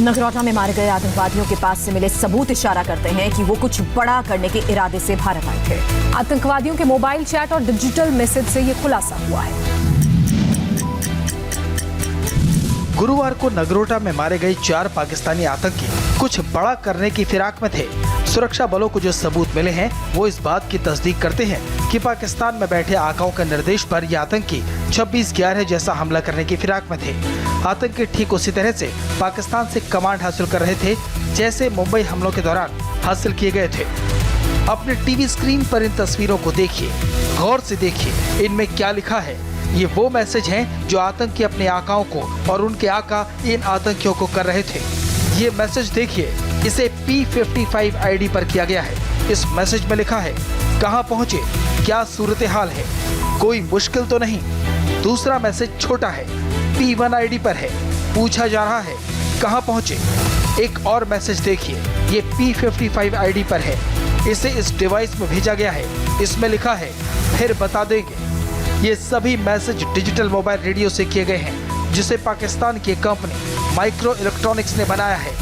नगरोटा में मारे गए आतंकवादियों के पास से मिले सबूत इशारा करते हैं कि वो कुछ बड़ा करने के इरादे से भारत आए थे। आतंकवादियों के मोबाइल चैट और डिजिटल मैसेज से ये खुलासा हुआ है। गुरुवार को नगरोटा में मारे गए 4 पाकिस्तानी आतंकी कुछ बड़ा करने की फिराक में थे। सुरक्षा बलों को जो सबूत मिले हैं वो इस बात की तस्दीक करते हैं कि पाकिस्तान में बैठे आकाओं के निर्देश पर ये आतंकी 26/11 जैसा हमला करने की फिराक में थे। आतंकी ठीक उसी तरह से पाकिस्तान से कमांड हासिल कर रहे थे जैसे मुंबई हमलों के दौरान हासिल किए गए थे। अपने टीवी स्क्रीन पर इन तस्वीरों को देखिए, गौर से देखिए, इनमें क्या लिखा है। ये वो मैसेज हैं जो आतंकी अपने आकाओं को और उनके आका इन आतंकियों को कर रहे थे। ये मैसेज देखिए, इसे P55 आईडी पर किया गया है। इस मैसेज में लिखा है, कहां पहुंचे, क्या सूरत हाल है, कोई मुश्किल तो नहीं। दूसरा मैसेज छोटा है, P1 आईडी पर है, पूछा जा रहा है कहां पहुंचे। एक और मैसेज देखिए, ये P55 आईडी पर है, इसे इस डिवाइस में भेजा गया है। इसमें लिखा है, फिर बता देंगे। ये सभी मैसेज डिजिटल मोबाइल रेडियो से किए गए हैं, जिसे पाकिस्तान की कंपनी माइक्रो इलेक्ट्रॉनिक्स ने बनाया है।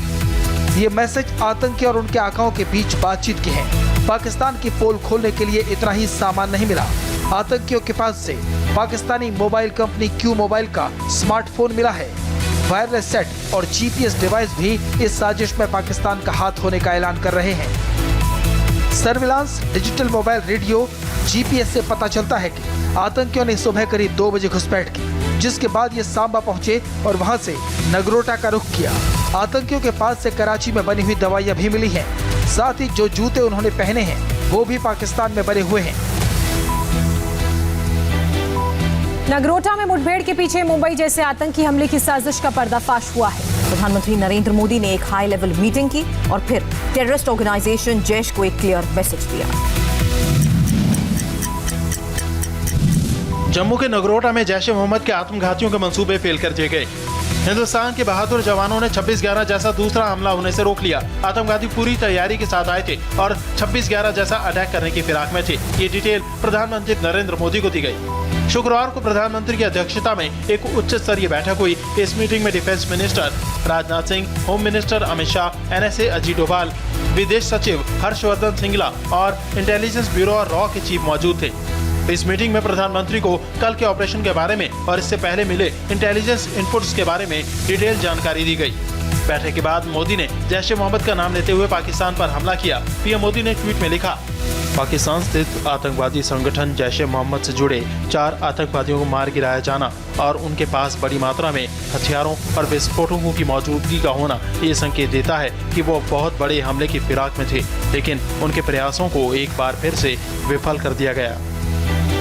ये मैसेज आतंकी और उनके आकाओं के बीच बातचीत के हैं। पाकिस्तान की पोल खोलने के लिए इतना ही सामान नहीं मिला, आतंकियों के पास से Pakistani mobile company Q mobile का स्मार्टफोन मिला है। वायरलेस सेट और GPS डिवाइस भी इस साजिश में पाकिस्तान का हाथ होने का ऐलान कर रहे हैं। Surveillance, digital mobile radio, GPS से पता चलता है कि आतंकियों ने सुबह करीब 2 बजे घुसपैठ की, जिसके बाद ये सांबा पहुंचे और वहां से नगरोटा का रुख किया। आतंकियों के पास से कराची में बनी हुई दवाइयां भी मिली हैं। साथ ही जो जूते उन्होंने पहने हैं वो भी पाकिस्तान में बने हुए हैं। नगरोटा में मुठभेड़ के पीछे मुंबई जैसे आतंकी हमले की साजिश का पर्दाफाश हुआ है। प्रधानमंत्री नरेंद्र मोदी ने एक हाई लेवल मीटिंग की और फिर टेररिस्ट ऑर्गेनाइजेशन जैश को एक क्लियर मैसेज दिया। जम्मू के नगरोटा में जैश ए मोहम्मद के आत्मघातियों के मंसूबे फेल कर दिए गए। हिंदुस्तान के बहादुर जवानों ने 26/11 जैसा दूसरा हमला होने से रोक लिया। आतंकवादी पूरी तैयारी के साथ आए थे और 26/11 जैसा अटैक करने की फिराक में थे। ये डिटेल प्रधानमंत्री नरेंद्र मोदी को दी गई। शुक्रवार को प्रधानमंत्री की अध्यक्षता में एक उच्च स्तरीय बैठक हुई। इस मीटिंग में defence minister Rajnath Singh, home minister Amit Shah, NSA Ajit Doval, विदेश सचिव हर्षवर्धन श्रृंगला और इंटेलिजेंस ब्यूरो और रॉ के चीफ मौजूद थे। इस मीटिंग में प्रधानमंत्री को कल के ऑपरेशन के बारे में और इससे पहले मिले इंटेलिजेंस इनपुट्स के बारे में डिटेल जानकारी दी गई। बैठक के बाद मोदी ने जैश ए मोहम्मद का नाम लेते हुए पाकिस्तान पर हमला किया। पीएम मोदी ने ट्वीट में लिखा, पाकिस्तान स्थित आतंकवादी संगठन जैश ए मोहम्मद से जुड़े 4 आतंकवादियों को मार गिराया जाना और उनके पास बड़ी मात्रा में हथियारों और विस्फोटकों की मौजूदगी का होना ये संकेत देता है कि वो बहुत बड़े हमले की फिराक में थे, लेकिन उनके प्रयासों को एक बार फिर से विफल कर दिया गया।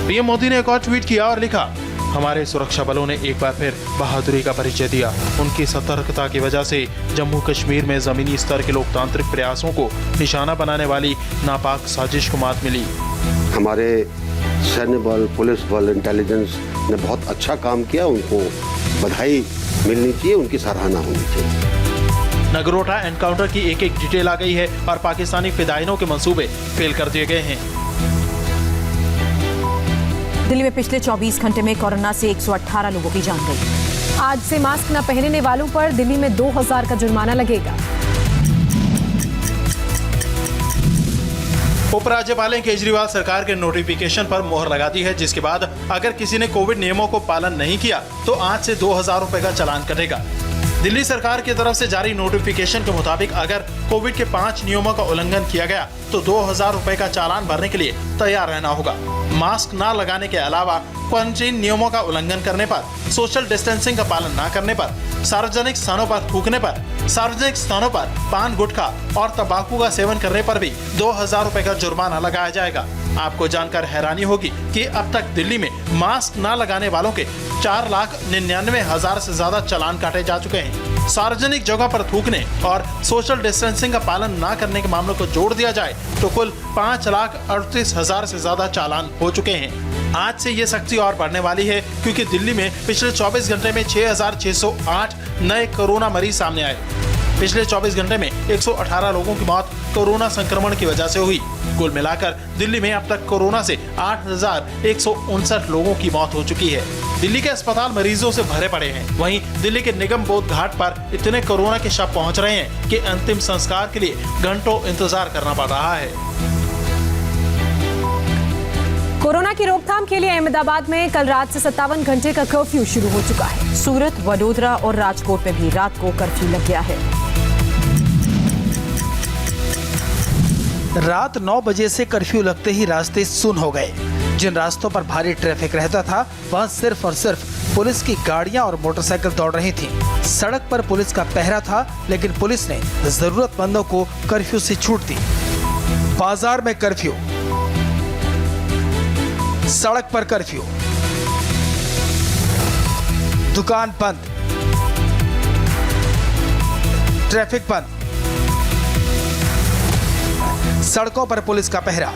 पीएम मोदी ने एक और ट्वीट किया और लिखा, हमारे सुरक्षा बलों ने एक बार फिर बहादुरी का परिचय दिया। उनकी सतर्कता की वजह से जम्मू कश्मीर में जमीनी स्तर के लोकतांत्रिक प्रयासों को निशाना बनाने वाली नापाक साजिश को मात मिली। हमारे सैन्य बल, पुलिस बल, इंटेलिजेंस ने बहुत अच्छा काम किया। उनको बधाई मिलनी चाहिए, उनकी सराहना होनी चाहिए। नगरोटा एनकाउंटर की एक डिटेल आ गई है और पाकिस्तानी फिदाइनों के मंसूबे फेल कर दिए गए हैं। दिल्ली में पिछले 24 घंटे में कोरोना से 118 लोगों की जान गई। आज से मास्क न पहनने वालों पर दिल्ली में 2000 का जुर्माना लगेगा। उपराज्यपाल ने केजरीवाल सरकार के नोटिफिकेशन पर मोहर लगा दी है, जिसके बाद अगर किसी ने कोविड नियमों को पालन नहीं किया तो आज से 2000 रुपए का चालान कटेगा। दिल्ली सरकार की तरफ से जारी नोटिफिकेशन के मुताबिक अगर कोविड के 5 नियमों का उल्लंघन किया गया तो 2000 रुपए का चालान भरने के लिए तैयार रहना होगा। मास्क न लगाने के अलावा क्वारंटीन नियमों का उल्लंघन करने पर, सोशल डिस्टेंसिंग का पालन न करने पर, सार्वजनिक स्थानों पर थूकने पर, सार्वजनिक स्थानों पर पान गुटखा और तंबाकू का सेवन करने पर भी 2000 रुपए का जुर्माना लगाया जाएगा। आपको जानकर हैरानी होगी कि अब तक दिल्ली में मास्क न लगाने वालों के 4,99,000 से ज्यादा चालान काटे जा चुके हैं। सार्वजनिक जगह पर थूकने और सोशल डिस्टेंसिंग का पालन न करने के मामलों को जोड़ दिया जाए तो कुल 5,38,000 से ज्यादा चालान हो चुके हैं। आज से ये सख्ती और बढ़ने वाली है क्योंकि दिल्ली में पिछले 24 घंटे में 6,608 नए कोरोना मरीज सामने आए। पिछले 24 घंटे में 118 लोगों की मौत कोरोना संक्रमण की वजह से हुई। कुल मिलाकर दिल्ली में अब तक कोरोना से 8,159 लोगों की मौत हो चुकी है। दिल्ली के अस्पताल मरीजों से भरे पड़े हैं। वहीं दिल्ली के निगम बोध घाट पर इतने कोरोना के शव पहुंच रहे हैं कि अंतिम संस्कार के लिए घंटों इंतजार करना पड़ रहा है। कोरोना की रोकथाम के लिए अहमदाबाद में कल रात से 57 घंटे का कर्फ्यू शुरू हो चुका है। सूरत, वडोदरा और राजकोट में भी रात को कर्फ्यू लग गया है। रात 9 बजे से कर्फ्यू लगते ही रास्ते सुन हो गए। जिन रास्तों पर भारी ट्रैफिक रहता था वहां सिर्फ और सिर्फ पुलिस की गाड़ियां और मोटरसाइकिल दौड़ रही थीं। सड़क पर पुलिस का पहरा था, लेकिन पुलिस ने जरूरतमंदों को कर्फ्यू से छूट दी। बाजार में कर्फ्यू, सड़क पर कर्फ्यू, दुकान बंद, ट्रैफिक बंद, सड़कों पर पुलिस का पहरा।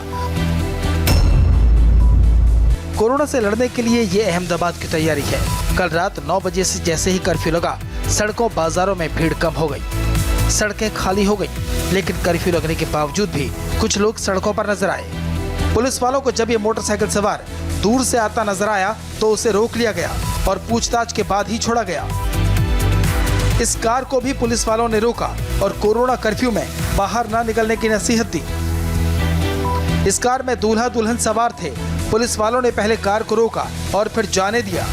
कोरोना से लड़ने के लिए ये अहमदाबाद की तैयारी है। कल रात 9 बजे से जैसे ही कर्फ्यू लगा, सड़कों बाजारों में भीड़ कम हो गई, सड़कें खाली हो गई। लेकिन कर्फ्यू लगने के बावजूद भी कुछ लोग सड़कों पर नजर आए। पुलिस वालों को जब ये मोटरसाइकिल सवार दूर से आता नजर आया तो उसे रोक लिया गया और पूछताछ के बाद ही छोड़ा गया। इस कार को भी पुलिस वालों ने रोका और कोरोना कर्फ्यू में बाहर न निकलने की नसीहत दी। इस कार में दूल्हा दुल्हन सवार थे। पुलिस वालों ने पहले कार को रोका और फिर जाने दिया।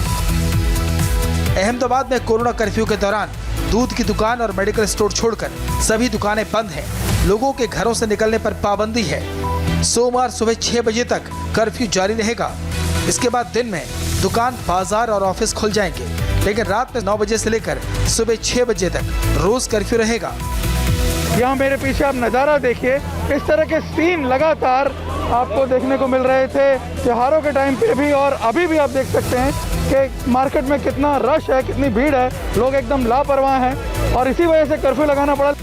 अहमदाबाद में कोरोना कर्फ्यू के दौरान दूध की दुकान और मेडिकल स्टोर छोड़कर सभी दुकानें बंद हैं। लोगों के घरों से निकलने पर पाबंदी है। सोमवार सुबह 6 बजे तक कर्फ्यू जारी रहेगा। इसके बाद दिन में दुकान, बाजार और ऑफिस खुल जाएंगे, लेकिन रात में 9 बजे से लेकर सुबह 6 बजे तक रोज कर्फ्यू रहेगा। यहाँ मेरे पीछे आप नज़ारा देखिए, इस तरह के सीन लगातार आपको देखने को मिल रहे थे त्योहारों के टाइम पे भी, और अभी भी आप देख सकते हैं कि मार्केट में कितना रश है, कितनी भीड़ है, लोग एकदम लापरवाह हैं और इसी वजह से कर्फ्यू लगाना पड़ा।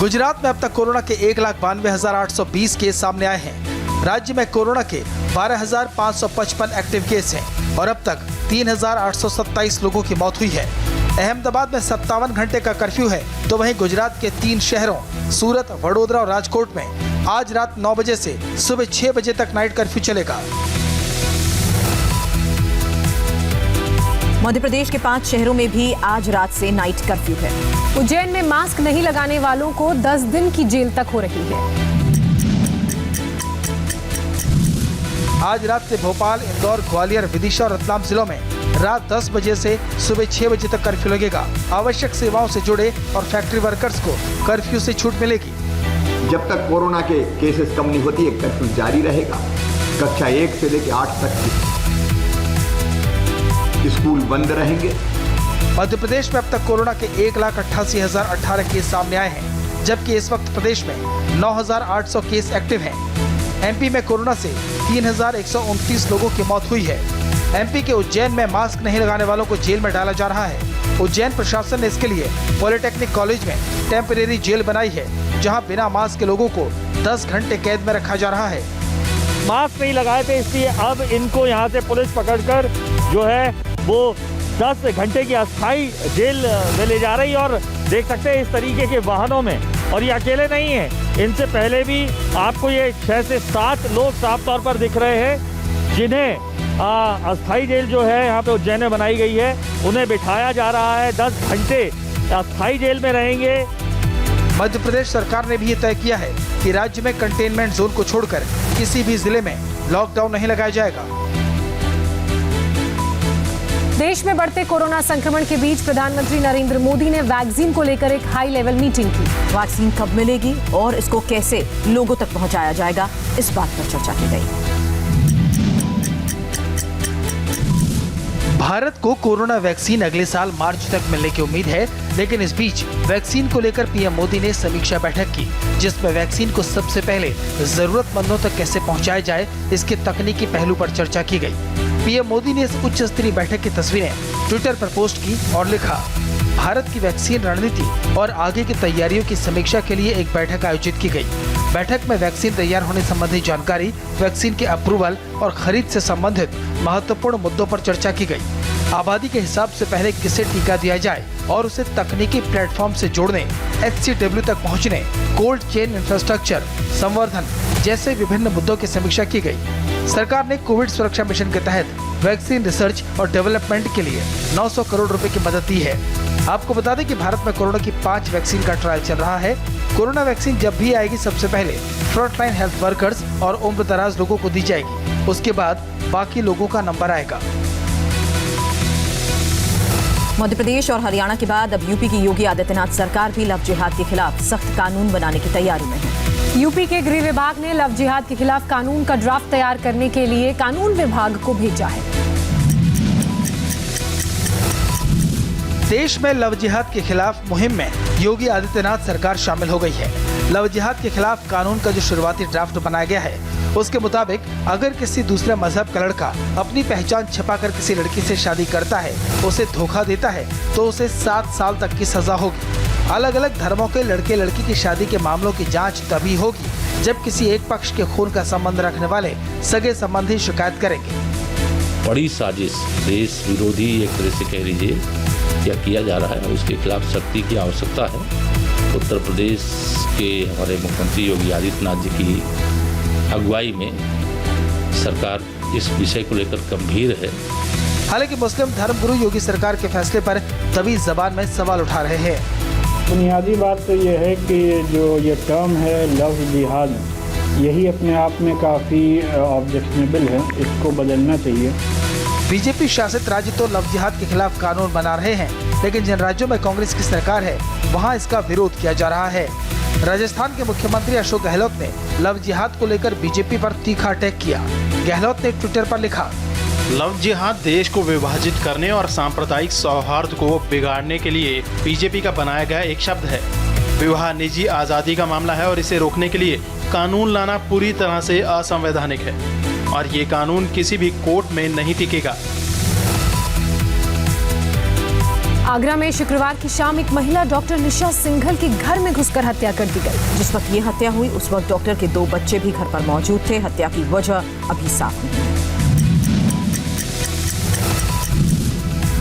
गुजरात में अब तक कोरोना के 1,92,820 केस सामने आए हैं। राज्य में कोरोना के 12,555 एक्टिव केस हैं और अब तक 3,827 लोगों की मौत हुई है। अहमदाबाद में 57 घंटे का कर्फ्यू है, तो वहीं गुजरात के 3 शहरों सूरत, वडोदरा और राजकोट में आज रात 9 बजे से सुबह 6 बजे तक नाइट कर्फ्यू चलेगा। मध्य प्रदेश के 5 शहरों में भी आज रात से नाइट कर्फ्यू है। उज्जैन में मास्क नहीं लगाने वालों को 10 दिन की जेल तक हो रही है। आज रात से भोपाल, इंदौर, ग्वालियर, विदिशा और रतलाम जिलों में रात 10 बजे से सुबह 6 बजे तक कर्फ्यू लगेगा। आवश्यक सेवाओं से जुड़े और फैक्ट्री वर्कर्स को कर्फ्यू से छूट मिलेगी। जब तक कोरोना के केसेस कम नहीं होती है, कर्फ्यू जारी रहेगा। कक्षा 1 से लेकर 8 तक स्कूल बंद रहेंगे। मध्य प्रदेश में अब तक कोरोना के 1,88,018 केस सामने आए हैं, जबकि इस वक्त प्रदेश में 9,800 केस एक्टिव हैं। एमपी में कोरोना से 3,129 लोगों की मौत हुई है। एमपी के उज्जैन में मास्क नहीं लगाने वालों को जेल में डाला जा रहा है। उज्जैन प्रशासन ने इसके लिए पॉलिटेक्निक कॉलेज में टेम्परेरी जेल बनाई है, जहां बिना मास्क के लोगों को 10 घंटे कैद में रखा जा रहा है। मास्क नहीं लगाए थे, इसलिए अब इनको यहाँ से पुलिस पकड़कर जो है वो 10 घंटे की अस्थायी जेल में ले जा रही है। और देख सकते हैं इस तरीके के वाहनों में, और ये अकेले नहीं हैं, इनसे पहले भी आपको ये 6 से 7 लोग साफ तौर पर दिख रहे हैं, जिन्हें अस्थायी जेल जो है यहाँ पे उज्जैन में बनाई गई है, उन्हें बिठाया जा रहा है। 10 घंटे अस्थायी जेल में रहेंगे। मध्य प्रदेश सरकार ने भी ये तय किया है कि राज्य में कंटेनमेंट जोन को छोड़कर किसी भी जिले में लॉकडाउन नहीं लगाया जाएगा। देश में बढ़ते कोरोना संक्रमण के बीच प्रधानमंत्री नरेंद्र मोदी ने वैक्सीन को लेकर एक हाई लेवल मीटिंग की। वैक्सीन कब मिलेगी और इसको कैसे लोगों तक पहुंचाया जाएगा, इस बात पर चर्चा की गई। भारत को कोरोना वैक्सीन अगले साल मार्च तक मिलने की उम्मीद है, लेकिन इस बीच वैक्सीन को लेकर पीएम मोदी ने समीक्षा बैठक की, जिसमें वैक्सीन को सबसे पहले जरूरतमंदों तक कैसे पहुंचाया जाए, इसके तकनीकी पहलू पर चर्चा की गई। पीएम मोदी ने इस उच्च स्तरीय बैठक की तस्वीरें ट्विटर पर पोस्ट की और लिखा, भारत की वैक्सीन रणनीति और आगे की तैयारियों की समीक्षा के लिए एक बैठक आयोजित की गई। बैठक में वैक्सीन तैयार होने संबंधी जानकारी, वैक्सीन के अप्रूवल और खरीद से संबंधित महत्वपूर्ण मुद्दों पर चर्चा की गई। आबादी के हिसाब से पहले किसे टीका दिया जाए और उसे तकनीकी प्लेटफॉर्म से जोड़ने, HCW तक पहुंचने, कोल्ड चेन इंफ्रास्ट्रक्चर, संवर्धन जैसे विभिन्न मुद्दों की समीक्षा की गई। सरकार ने कोविड सुरक्षा मिशन के तहत वैक्सीन रिसर्च और डेवलपमेंट के लिए 900 करोड़ रुपए की मदद दी है। आपको बता दें कि भारत में कोरोना की 5 वैक्सीन का ट्रायल चल रहा है। कोरोना वैक्सीन जब भी आएगी सबसे पहले फ्रंटलाइन हेल्थ वर्कर्स और उम्रदराज लोगों को दी जाएगी, उसके बाद बाकी लोगों का नंबर आएगा। मध्य प्रदेश और हरियाणा के बाद अब यूपी की योगी आदित्यनाथ सरकार भी लव जिहाद के खिलाफ सख्त कानून बनाने की तैयारी में है। यूपी के गृह विभाग ने लव जिहाद के खिलाफ कानून का ड्राफ्ट तैयार करने के लिए कानून विभाग को भेजा है। देश में लव जिहाद के खिलाफ मुहिम में योगी आदित्यनाथ सरकार शामिल हो गई है। लव जिहाद के खिलाफ कानून का जो शुरुआती ड्राफ्ट बनाया गया है, उसके मुताबिक अगर किसी दूसरे मजहब का लड़का अपनी पहचान छिपाकर किसी लड़की से शादी करता है, उसे धोखा देता है, तो उसे 7 साल तक की सजा होगी। अलग अलग धर्मों के लड़के लड़की की शादी के मामलों की जांच तभी होगी जब किसी एक पक्ष के खून का संबंध रखने वाले सगे संबंधी शिकायत करेंगे। बड़ी साजिश, देश विरोधी एक तरह से कह लीजिए क्या किया जा रहा है, उसके खिलाफ सख्ती की आवश्यकता है। उत्तर प्रदेश के हमारे मुख्यमंत्री योगी आदित्यनाथ जी की अगुवाई में सरकार इस विषय को लेकर गंभीर है। हालांकि मुस्लिम धर्मगुरु योगी सरकार के फैसले पर तभी जबान में सवाल उठा रहे हैं। बुनियादी बात तो ये है कि जो ये टर्म है लव जिहाद, यही अपने आप में काफ़ी ऑब्जेक्शनेबल है, इसको बदलना चाहिए। बीजेपी शासित राज्य तो लव जिहाद के खिलाफ कानून बना रहे हैं, लेकिन जिन राज्यों में कांग्रेस की सरकार है वहां इसका विरोध किया जा रहा है। राजस्थान के मुख्यमंत्री अशोक गहलोत ने लव जिहाद को लेकर बीजेपी पर तीखा अटैक किया। गहलोत ने ट्विटर पर लिखा, लव जिहाद देश को विभाजित करने और सांप्रदायिक सौहार्द को बिगाड़ने के लिए बीजेपी का बनाया गया एक शब्द है। विवाह निजी आज़ादी का मामला है और इसे रोकने के लिए कानून लाना पूरी तरह से असंवैधानिक है और ये कानून किसी भी कोर्ट में नहीं टिकेगा। आगरा में शुक्रवार की शाम एक महिला डॉक्टर निशा सिंघल के घर में घुसकर हत्या कर दी गई। जिस वक्त ये हत्या हुई उस वक्त डॉक्टर के 2 बच्चे भी घर पर मौजूद थे। हत्या की वजह अभी साफ नहीं है।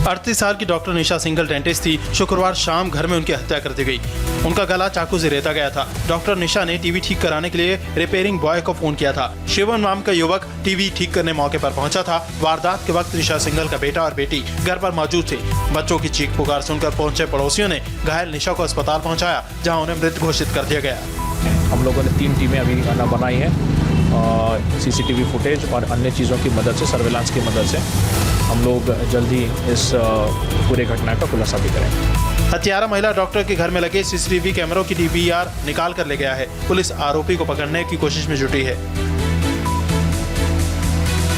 38 साल की डॉक्टर निशा सिंघल डेंटिस्ट थी। शुक्रवार शाम घर में उनकी हत्या कर दी गई। उनका गला चाकू से रेता गया था। डॉक्टर निशा ने टीवी ठीक कराने के लिए रिपेयरिंग बॉय को फोन किया था। शिवन नाम का युवक टीवी ठीक करने मौके पर पहुंचा था। वारदात के वक्त निशा सिंघल का बेटा और बेटी घर पर मौजूद थे। बच्चों की चीख पुकार सुनकर पहुंचे पड़ोसियों ने घायल निशा को अस्पताल पहुंचाया, जहां उन्हें मृत घोषित कर दिया गया। हम लोगों ने 3 टीमें अभी बनाई हैं CCTV फुटेज और अन्य चीज़ों की मदद से, सर्वेलांस की मदद से हम लोग जल्दी इस पूरे घटना का खुलासा भी करेंगे। हत्यारा महिला डॉक्टर के घर में लगे CCTV कैमरों की DVR निकाल कर ले गया है। पुलिस आरोपी को पकड़ने की कोशिश में जुटी है।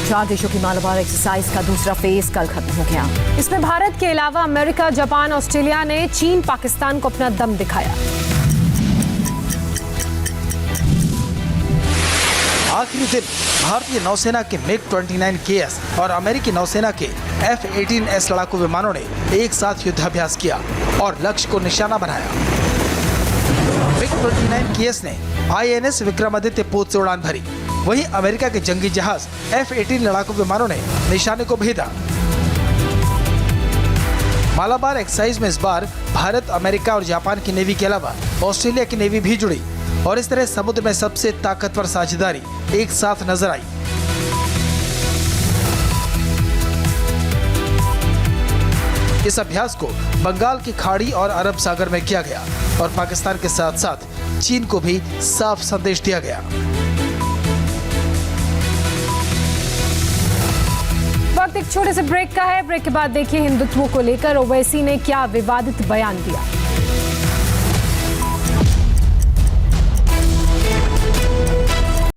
4 देशों की मालाबार एक्सरसाइज का दूसरा फेज कल खत्म हो गया। इसमें भारत के अलावा अमेरिका, जापान, ऑस्ट्रेलिया ने चीन, पाकिस्तान को अपना दम दिखाया। आखिरी दिन भारतीय नौसेना के MiG-29 KS और अमेरिकी नौसेना के F-18S लड़ाकू विमानों ने एक साथ युद्धाभ्यास किया और लक्ष्य को निशाना बनाया। MiG-29 KS ने INS विक्रमादित्य पोत से उड़ान भरी, वहीं अमेरिका के जंगी जहाज F-18 लड़ाकू विमानों ने निशाने को भेदा। मालाबार एक्सरसाइज में इस बार भारत, अमेरिका और जापान की नेवी के अलावा ऑस्ट्रेलिया की नेवी भी जुड़ी और इस तरह समुद्र में सबसे ताकतवर साझेदारी एक साथ नजर आई। इस अभ्यास को बंगाल की खाड़ी और अरब सागर में किया गया और पाकिस्तान के साथ साथ चीन को भी साफ संदेश दिया गया। वक्त एक छोटे से ब्रेक का है। ब्रेक के बाद देखिए हिंदुत्व को लेकर ओवैसी ने क्या विवादित बयान दिया।